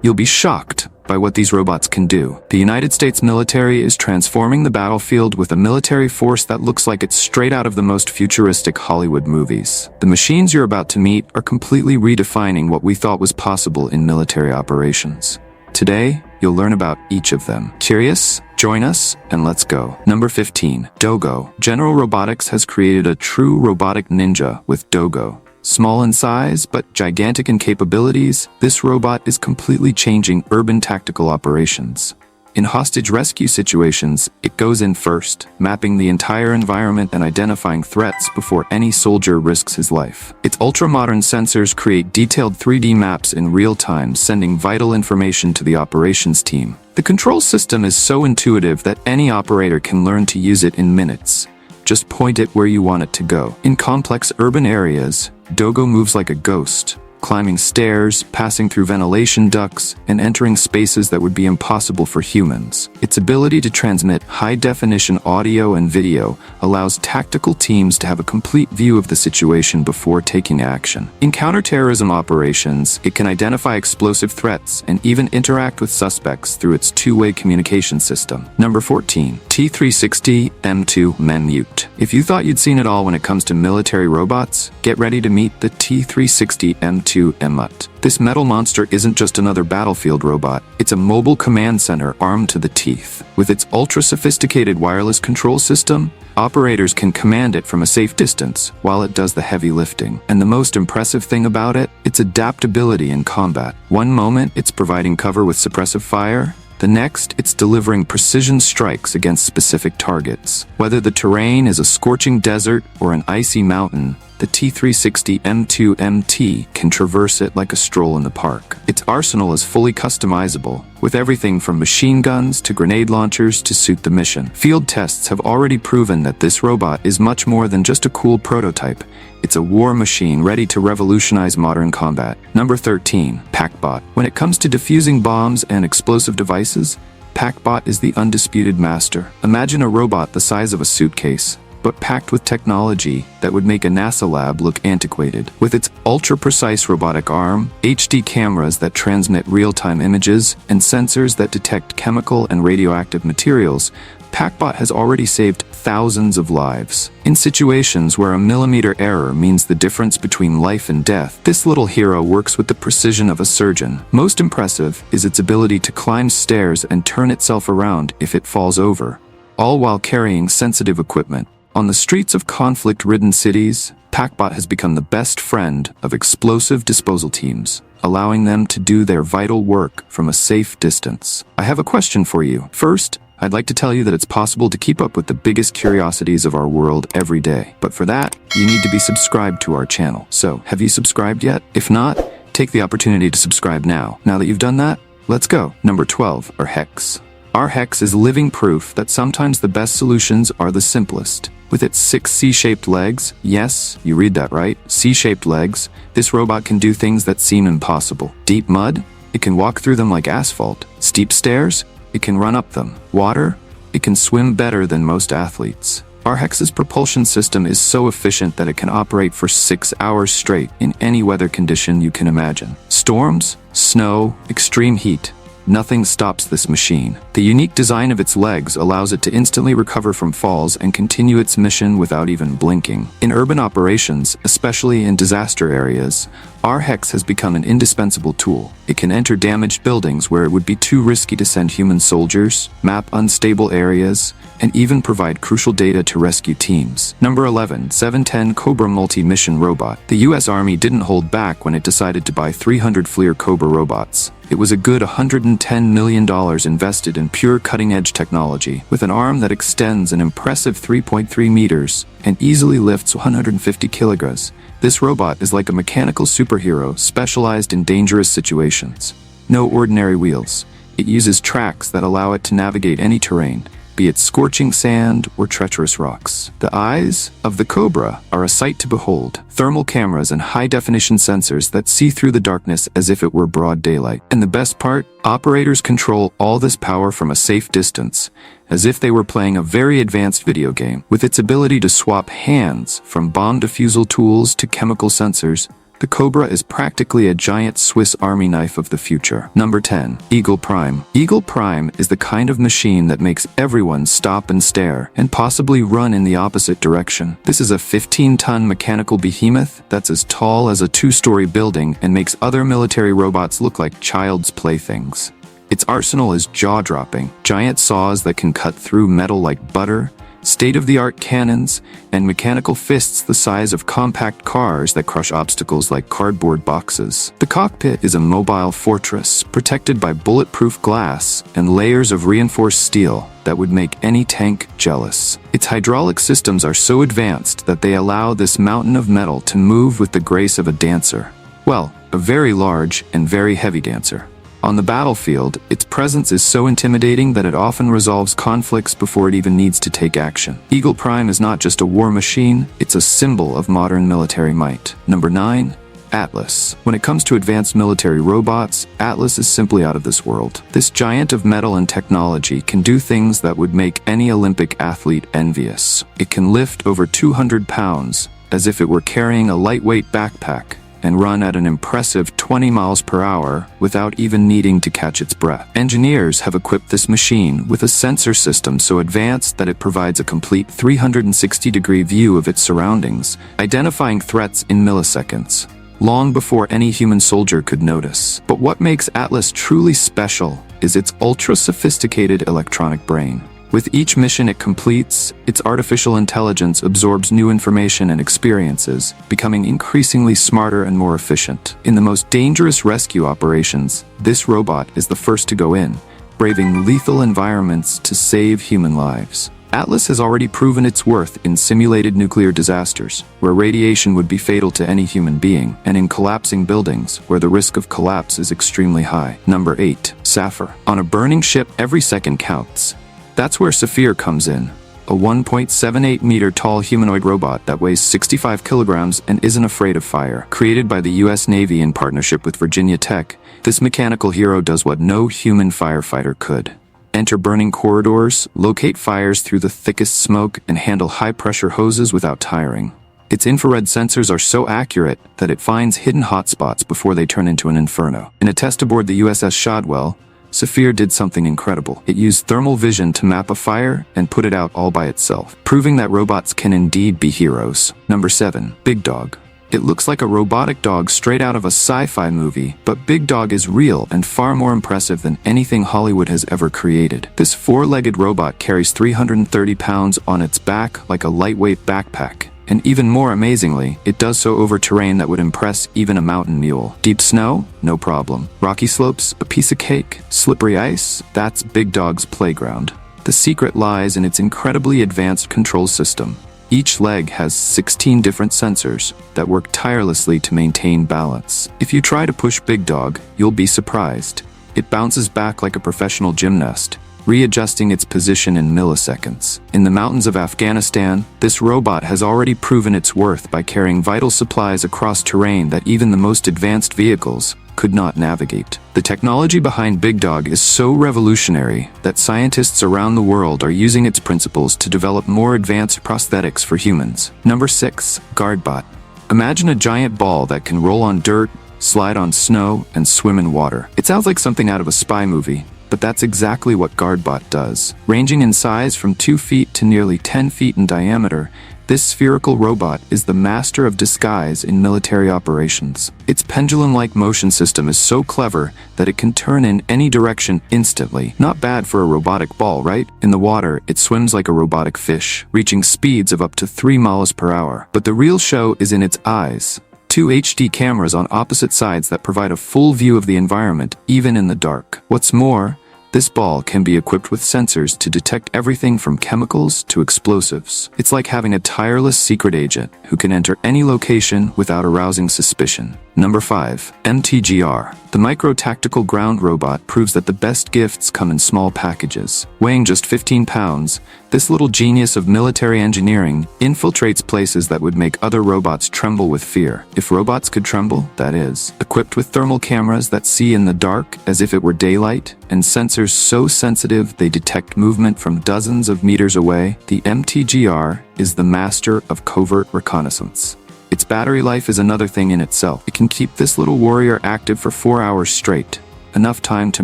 You'll be shocked by what these robots can do. The United States military is transforming the battlefield with a military force that looks like it's straight out of the most futuristic Hollywood movies. The machines you're about to meet are completely redefining what we thought was possible in military operations. Today, you'll learn about each of them. Curious? Join us and let's go. Number 15. Dogo. General Robotics has created a true robotic ninja with Dogo. Small in size, but gigantic in capabilities, this robot is completely changing urban tactical operations. In hostage rescue situations, it goes in first, mapping the entire environment and identifying threats before any soldier risks his life. Its ultra-modern sensors create detailed 3D maps in real time, sending vital information to the operations team. The control system is so intuitive that any operator can learn to use it in minutes. Just point it where you want it to go. In complex urban areas, Dogo moves like a ghost, climbing stairs, passing through ventilation ducts, and entering spaces that would be impossible for humans. Its ability to transmit high-definition audio and video allows tactical teams to have a complete view of the situation before taking action. In counterterrorism operations, it can identify explosive threats and even interact with suspects through its two-way communication system. Number 14. T360 M2 Menmute. If you thought you'd seen it all when it comes to military robots, get ready to meet the T360 M2 Emut. This metal monster isn't just another battlefield robot, it's a mobile command center armed to the teeth. With its ultra-sophisticated wireless control system, operators can command it from a safe distance while it does the heavy lifting. And the most impressive thing about it, its adaptability in combat. One moment, it's providing cover with suppressive fire. The next, it's delivering precision strikes against specific targets. Whether the terrain is a scorching desert or an icy mountain, the T360 M2 MT can traverse it like a stroll in the park. Its arsenal is fully customizable, with everything from machine guns to grenade launchers to suit the mission. Field tests have already proven that this robot is much more than just a cool prototype. It's a war machine ready to revolutionize modern combat. Number 13. PackBot. When it comes to defusing bombs and explosive devices, PackBot is the undisputed master. Imagine a robot the size of a suitcase, but packed with technology that would make a NASA lab look antiquated. With its ultra-precise robotic arm, HD cameras that transmit real-time images, and sensors that detect chemical and radioactive materials, PackBot has already saved thousands of lives. In situations where a millimeter error means the difference between life and death, this little hero works with the precision of a surgeon. Most impressive is its ability to climb stairs and turn itself around if it falls over, all while carrying sensitive equipment. On the streets of conflict-ridden cities, PackBot has become the best friend of explosive disposal teams, allowing them to do their vital work from a safe distance. I have a question for you. First, I'd like to tell you that it's possible to keep up with the biggest curiosities of our world every day. But for that, you need to be subscribed to our channel. So, have you subscribed yet? If not, take the opportunity to subscribe now. Now that you've done that, let's go. Number 12, our Hex. Our Hex is living proof that sometimes the best solutions are the simplest. With its 6 C-shaped legs, yes, you read that right, C-shaped legs, this robot can do things that seem impossible. Deep mud? It can walk through them like asphalt. Steep stairs? It can run up them. Water? It can swim better than most athletes. Our Hex's propulsion system is so efficient that it can operate for 6 hours straight in any weather condition you can imagine. Storms? Snow? Extreme heat? Nothing stops this machine. The unique design of its legs allows it to instantly recover from falls and continue its mission without even blinking. In urban operations, especially in disaster areas, our Hex has become an indispensable tool. It can enter damaged buildings where it would be too risky to send human soldiers, map unstable areas, and even provide crucial data to rescue teams. Number 11. 710 Cobra Multi-Mission Robot. The US Army didn't hold back when it decided to buy 300 FLIR Cobra robots. It was a good $110 million invested in pure cutting-edge technology, with an arm that extends an impressive 3.3 meters and easily lifts 150 kilograms. This robot is like a mechanical superhero specialized in dangerous situations. No ordinary wheels. It uses tracks that allow it to navigate any terrain, be it scorching sand or treacherous rocks. The eyes of the Cobra are a sight to behold. Thermal cameras and high-definition sensors that see through the darkness as if it were broad daylight. And the best part? Operators control all this power from a safe distance, as if they were playing a very advanced video game. With its ability to swap hands from bomb defusal tools to chemical sensors, The Cobra is practically a giant Swiss Army knife of the future. Number 10. Eagle Prime. Eagle Prime is the kind of machine that makes everyone stop and stare, and possibly run in the opposite direction. This is a 15-ton mechanical behemoth that's as tall as a 2-story building and makes other military robots look like child's playthings. Its arsenal is jaw-dropping. Giant saws that can cut through metal like butter, state-of-the-art cannons, and mechanical fists the size of compact cars that crush obstacles like cardboard boxes. The cockpit is a mobile fortress, protected by bulletproof glass and layers of reinforced steel that would make any tank jealous. Its hydraulic systems are so advanced that they allow this mountain of metal to move with the grace of a dancer. Well, a very large and very heavy dancer. On the battlefield, its presence is so intimidating that it often resolves conflicts before it even needs to take action. Eagle Prime is not just a war machine, it's a symbol of modern military might. Number 9. Atlas. When it comes to advanced military robots, Atlas is simply out of this world. This giant of metal and technology can do things that would make any Olympic athlete envious. It can lift over 200 pounds, as if it were carrying a lightweight backpack, and run at an impressive 20 miles per hour without even needing to catch its breath. Engineers have equipped this machine with a sensor system so advanced that it provides a complete 360-degree view of its surroundings, identifying threats in milliseconds, long before any human soldier could notice. But what makes Atlas truly special is its ultra-sophisticated electronic brain. With each mission it completes, its artificial intelligence absorbs new information and experiences, becoming increasingly smarter and more efficient. In the most dangerous rescue operations, this robot is the first to go in, braving lethal environments to save human lives. Atlas has already proven its worth in simulated nuclear disasters, where radiation would be fatal to any human being, and in collapsing buildings, where the risk of collapse is extremely high. Number 8. Sapphire. On a burning ship, every second counts. That's where Sapphire comes in, a 1.78-meter tall humanoid robot that weighs 65 kilograms and isn't afraid of fire. Created by the U.S. Navy in partnership with Virginia Tech, this mechanical hero does what no human firefighter could. Enter burning corridors, locate fires through the thickest smoke, and handle high-pressure hoses without tiring. Its infrared sensors are so accurate that it finds hidden hotspots before they turn into an inferno. In a test aboard the USS Shadwell, Sapphire did something incredible. It used thermal vision to map a fire and put it out all by itself, proving that robots can indeed be heroes. Number 7. Big Dog. It looks like a robotic dog straight out of a sci-fi movie, but Big Dog is real and far more impressive than anything Hollywood has ever created. This 4-legged robot carries 330 pounds on its back like a lightweight backpack. And even more amazingly, it does so over terrain that would impress even a mountain mule. Deep snow? No problem. Rocky slopes? A piece of cake. Slippery ice? That's Big Dog's playground. The secret lies in its incredibly advanced control system. Each leg has 16 different sensors that work tirelessly to maintain balance. If you try to push Big Dog, you'll be surprised. It bounces back like a professional gymnast, readjusting its position in milliseconds. In the mountains of Afghanistan, this robot has already proven its worth by carrying vital supplies across terrain that even the most advanced vehicles could not navigate. The technology behind Big Dog is so revolutionary that scientists around the world are using its principles to develop more advanced prosthetics for humans. Number 6. Guardbot. Imagine a giant ball that can roll on dirt, slide on snow, and swim in water. It sounds like something out of a spy movie, but that's exactly what Guardbot does. Ranging in size from 2 feet to nearly 10 feet in diameter, this spherical robot is the master of disguise in military operations. Its pendulum-like motion system is so clever that it can turn in any direction instantly. Not bad for a robotic ball, right? In the water, it swims like a robotic fish, reaching speeds of up to 3 miles per hour. But the real show is in its eyes. 2 HD cameras on opposite sides that provide a full view of the environment, even in the dark. What's more, this ball can be equipped with sensors to detect everything from chemicals to explosives. It's like having a tireless secret agent who can enter any location without arousing suspicion. Number 5. MTGR. The Micro-Tactical Ground Robot proves that the best gifts come in small packages. Weighing just 15 pounds, this little genius of military engineering infiltrates places that would make other robots tremble with fear. If robots could tremble, that is. Equipped with thermal cameras that see in the dark as if it were daylight, and sensors so sensitive they detect movement from dozens of meters away, the MTGR is the master of covert reconnaissance. Its battery life is another thing in itself. It can keep this little warrior active for 4 hours straight, enough time to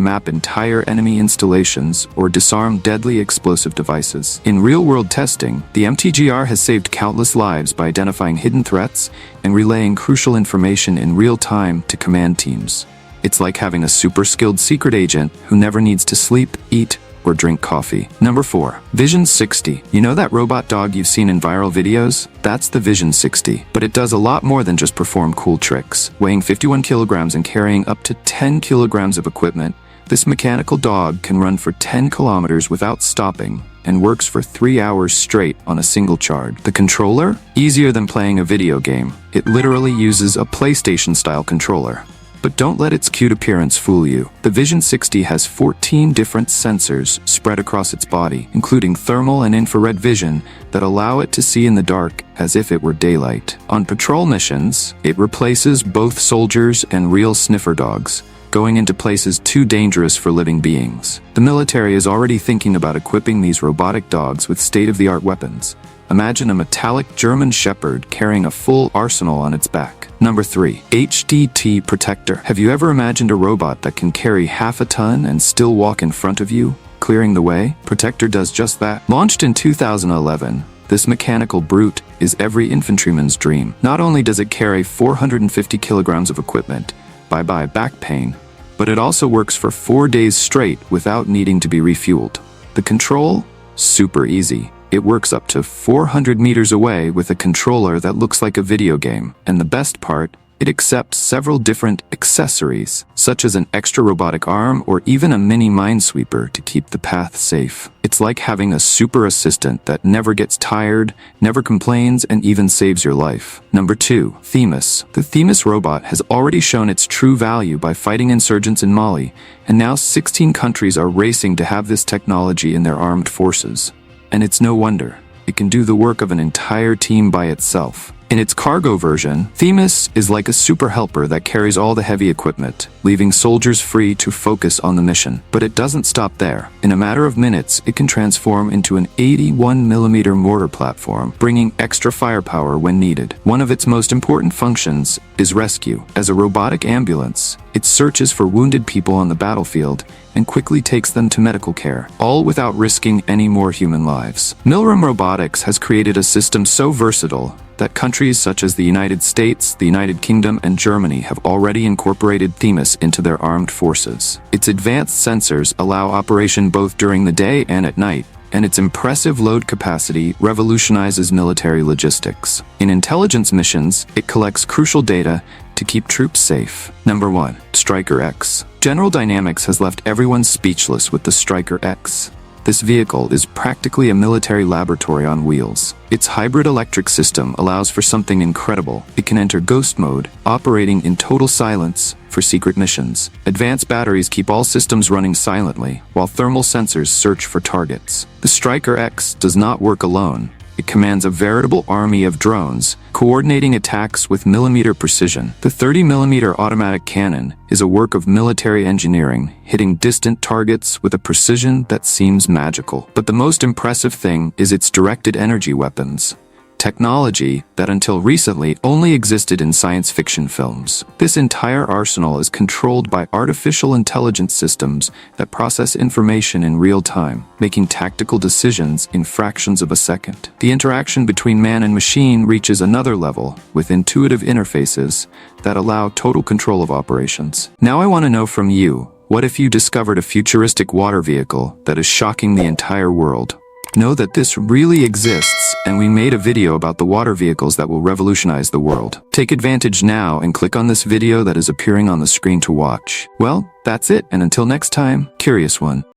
map entire enemy installations or disarm deadly explosive devices. In real-world testing, the MTGR has saved countless lives by identifying hidden threats and relaying crucial information in real time to command teams. It's like having a super-skilled secret agent who never needs to sleep, eat, or drink coffee. Number 4. Vision 60. You know that robot dog you've seen in viral videos? That's the Vision 60. But it does a lot more than just perform cool tricks. Weighing 51 kilograms and carrying up to 10 kilograms of equipment, this mechanical dog can run for 10 kilometers without stopping and works for 3 hours straight on a single charge. The controller? Easier than playing a video game. It literally uses a PlayStation-style controller. But don't let its cute appearance fool you. The Vision 60 has 14 different sensors spread across its body, including thermal and infrared vision that allow it to see in the dark as if it were daylight. On patrol missions, it replaces both soldiers and real sniffer dogs, going into places too dangerous for living beings. The military is already thinking about equipping these robotic dogs with state-of-the-art weapons. Imagine a metallic German Shepherd carrying a full arsenal on its back. Number 3. HDT Protector. Have you ever imagined a robot that can carry half a ton and still walk in front of you, clearing the way? Protector does just that. Launched in 2011, this mechanical brute is every infantryman's dream. Not only does it carry 450 kilograms of equipment, bye-bye back pain, but it also works for 4 days straight without needing to be refueled. The control? Super easy. It works up to 400 meters away with a controller that looks like a video game. And the best part, it accepts several different accessories, such as an extra robotic arm or even a mini minesweeper to keep the path safe. It's like having a super assistant that never gets tired, never complains, and even saves your life. Number 2. Themis. The Themis robot has already shown its true value by fighting insurgents in Mali, and now 16 countries are racing to have this technology in their armed forces. And it's no wonder. It can do the work of an entire team by itself. In its cargo version, Themis is like a super helper that carries all the heavy equipment, leaving soldiers free to focus on the mission. But it doesn't stop there. In a matter of minutes, it can transform into an 81mm mortar platform, bringing extra firepower when needed. One of its most important functions is rescue. As a robotic ambulance, it searches for wounded people on the battlefield and quickly takes them to medical care, all without risking any more human lives. Milram Robotics has created a system so versatile that countries such as the United States, the United Kingdom, and Germany have already incorporated Themis into their armed forces. Its advanced sensors allow operation both during the day and at night, and its impressive load capacity revolutionizes military logistics. In intelligence missions, it collects crucial data to keep troops safe. Number 1. Striker X. General Dynamics has left everyone speechless with the Striker X. This vehicle is practically a military laboratory on wheels. Its hybrid electric system allows for something incredible. It can enter ghost mode, operating in total silence for secret missions. Advanced batteries keep all systems running silently, while thermal sensors search for targets. The Striker X does not work alone. It commands a veritable army of drones, coordinating attacks with millimeter precision. The 30mm automatic cannon is a work of military engineering, hitting distant targets with a precision that seems magical. But the most impressive thing is its directed energy weapons, technology that until recently only existed in science fiction films. This entire arsenal is controlled by artificial intelligence systems that process information in real time, making tactical decisions in fractions of a second. The interaction between man and machine reaches another level with intuitive interfaces that allow total control of operations. Now I want to know from you, what if you discovered a futuristic water vehicle that is shocking the entire world? Know that this really exists, and we made a video about the water vehicles that will revolutionize the world. Take advantage now and click on this video that is appearing on the screen to watch. Well, that's it, and until next time, Curious One.